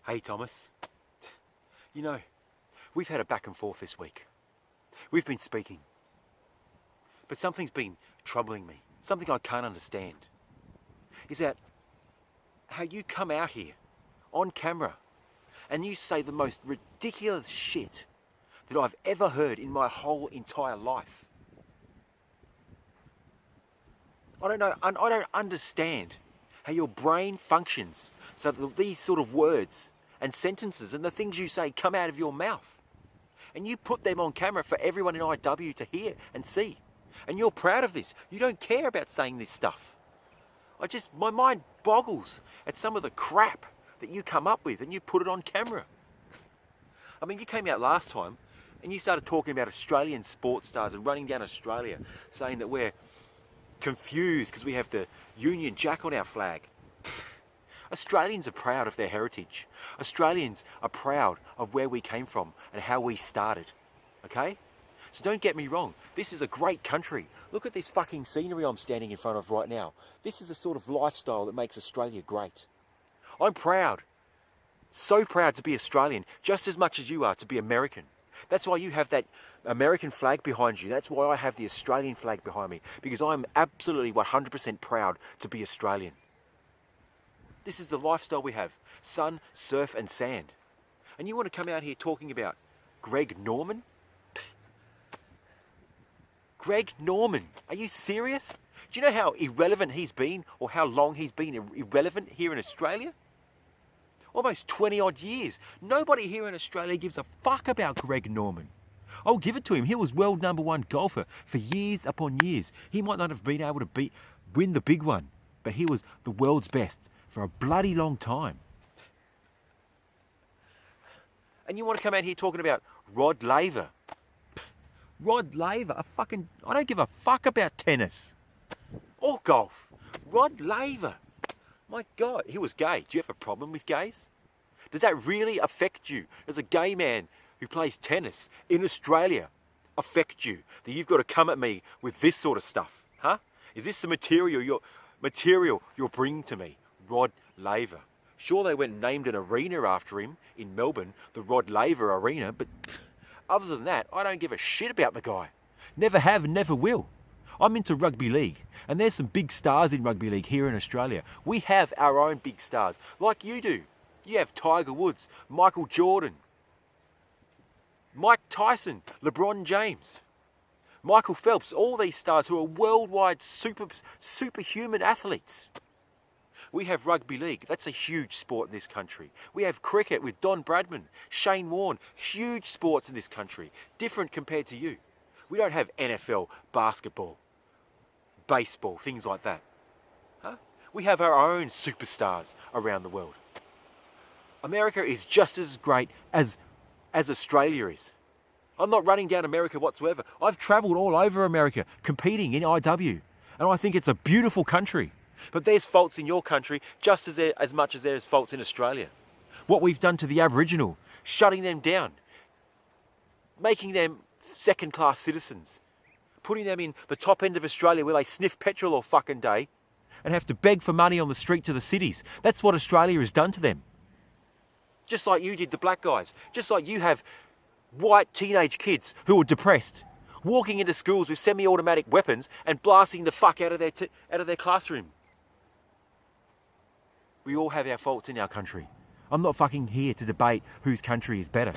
Hey Thomas, you know, we've had a back and forth this week. We've been speaking. But something's been troubling me. Something I can't understand. Is that how you come out here on camera and you say the most ridiculous shit that I've ever heard in my whole entire life. I don't know, I don't understand how your brain functions so that these sort of words and sentences and the things you say come out of your mouth. And you put them on camera for everyone in IW to hear and see. And you're proud of this. You don't care about saying this stuff. My mind boggles at some of the crap that you come up with and you put it on camera. I mean, you came out last time and you started talking about Australian sports stars and running down Australia, saying that we're confused because we have the Union Jack on our flag. Australians are proud of their heritage. Australians are proud of where we came from and how we started, okay? So don't get me wrong, this is a great country. Look at this fucking scenery I'm standing in front of right now. This is the sort of lifestyle that makes Australia great. I'm proud, so proud to be Australian, just as much as you are to be American. That's why you have that American flag behind you. That's why I have the Australian flag behind me, because I'm absolutely 100% proud to be Australian. This is the lifestyle we have, sun, surf and sand. And you want to come out here talking about Greg Norman? Greg Norman, are you serious? Do you know how irrelevant he's been, or how long he's been irrelevant here in Australia? Almost 20 odd years. Nobody here in Australia gives a fuck about Greg Norman. I'll give it to him. He was world #1 golfer for years upon years. He might not have been able to win the big one, but he was the world's best for a bloody long time. And you want to come out here talking about Rod Laver? Rod Laver, I don't give a fuck about tennis or golf. Rod Laver, my God, he was gay. Do you have a problem with gays? Does that really affect you as a gay man who plays tennis in Australia? Affect you that you've got to come at me with this sort of stuff, huh? Is this the material you're bringing to me? Rod Laver. Sure, they went and named an arena after him in Melbourne, the Rod Laver Arena, but other than that, I don't give a shit about the guy. Never have and never will. I'm into rugby league, and there's some big stars in rugby league here in Australia. We have our own big stars, like you do. You have Tiger Woods, Michael Jordan, Mike Tyson, LeBron James, Michael Phelps, all these stars who are worldwide superhuman athletes. We have rugby league. That's a huge sport in this country. We have cricket with Don Bradman, Shane Warne, huge sports in this country, different compared to you. We don't have NFL, basketball, baseball, things like that. Huh? We have our own superstars around the world. America is just as great as Australia is. I'm not running down America whatsoever. I've travelled all over America competing in IW, and I think it's a beautiful country. But there's faults in your country just as much as there's faults in Australia. What we've done to the Aboriginal, shutting them down, making them second-class citizens, putting them in the top end of Australia where they sniff petrol all fucking day and have to beg for money on the streets of the cities. That's what Australia has done to them. Just like you did the black guys. Just like you have white teenage kids who are depressed, walking into schools with semi-automatic weapons and blasting the fuck out of their classroom. We all have our faults in our country. I'm not fucking here to debate whose country is better.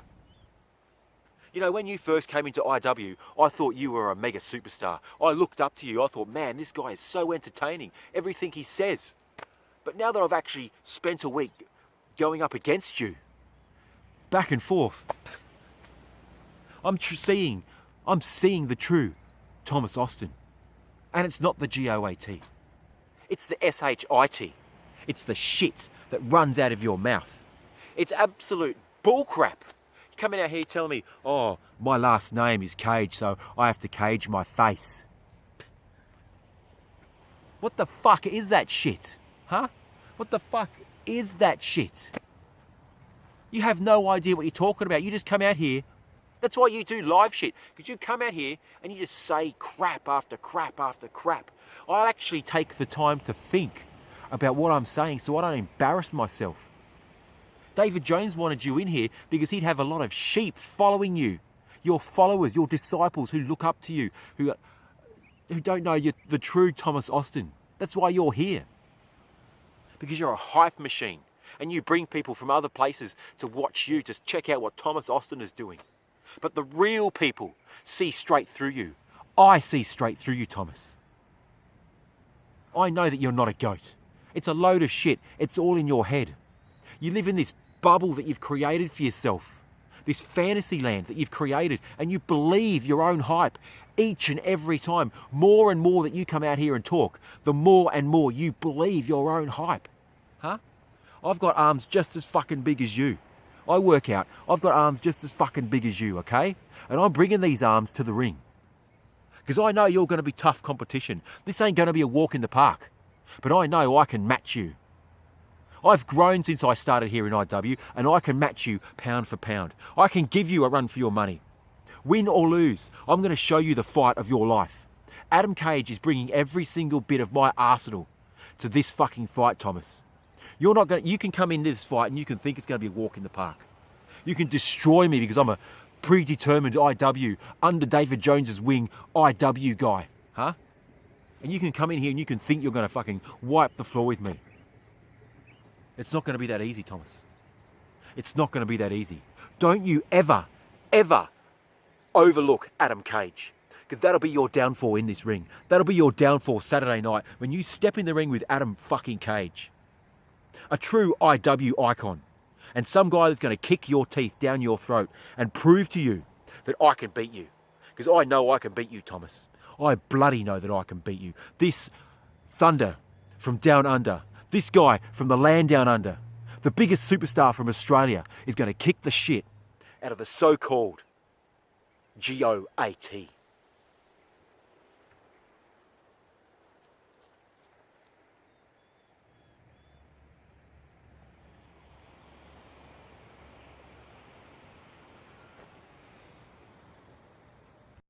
You know, when you first came into IW, I thought you were a mega superstar. I looked up to you. I thought, man, this guy is so entertaining. Everything he says. But now that I've actually spent a week going up against you, back and forth, I'm seeing the true Thomas Austin. And it's not the GOAT. It's the SHIT. It's the shit that runs out of your mouth. It's absolute bullcrap. You're coming out here telling me, oh, my last name is Cage, so I have to cage my face. What the fuck is that shit? Huh? What the fuck is that shit? You have no idea what you're talking about. You just come out here. That's why you do live shit. Because you come out here and you just say crap after crap after crap. I actually take the time to think about what I'm saying so I don't embarrass myself. David Jones wanted you in here because he'd have a lot of sheep following you. Your followers, your disciples who look up to you, who don't know you, the true Thomas Austin. That's why you're here. Because you're a hype machine. And you bring people from other places to watch you, to check out what Thomas Austin is doing. But the real people see straight through you. I see straight through you, Thomas. I know that you're not a goat. It's a load of shit. It's all in your head. You live in this bubble that you've created for yourself. This fantasy land that you've created, and you believe your own hype each and every time. More and more that you come out here and talk, the more and more you believe your own hype. Huh? I've got arms just as fucking big as you. I work out. I've got arms just as fucking big as you, okay? And I'm bringing these arms to the ring. Because I know you're going to be tough competition. This ain't going to be a walk in the park. But I know I can match you. I've grown since I started here in IW, and I can match you pound for pound. I can give you a run for your money. Win or lose, I'm going to show you the fight of your life. Adam Cage is bringing every single bit of my arsenal to this fucking fight, Thomas. You can come in this fight and you can think it's going to be a walk in the park. You can destroy me because I'm a predetermined IW, under David Jones's wing IW guy, huh? And you can come in here and you can think you're going to fucking wipe the floor with me. It's not going to be that easy, Thomas. It's not going to be that easy. Don't you ever, ever overlook Adam Cage. Because that'll be your downfall in this ring. That'll be your downfall Saturday night when you step in the ring with Adam fucking Cage. A true IW icon. And some guy that's going to kick your teeth down your throat and prove to you that I can beat you. Because I know I can beat you, Thomas. I bloody know that I can beat you. This Thunder from down under, this guy from the land down under, the biggest superstar from Australia, is going to kick the shit out of the so-called GOAT.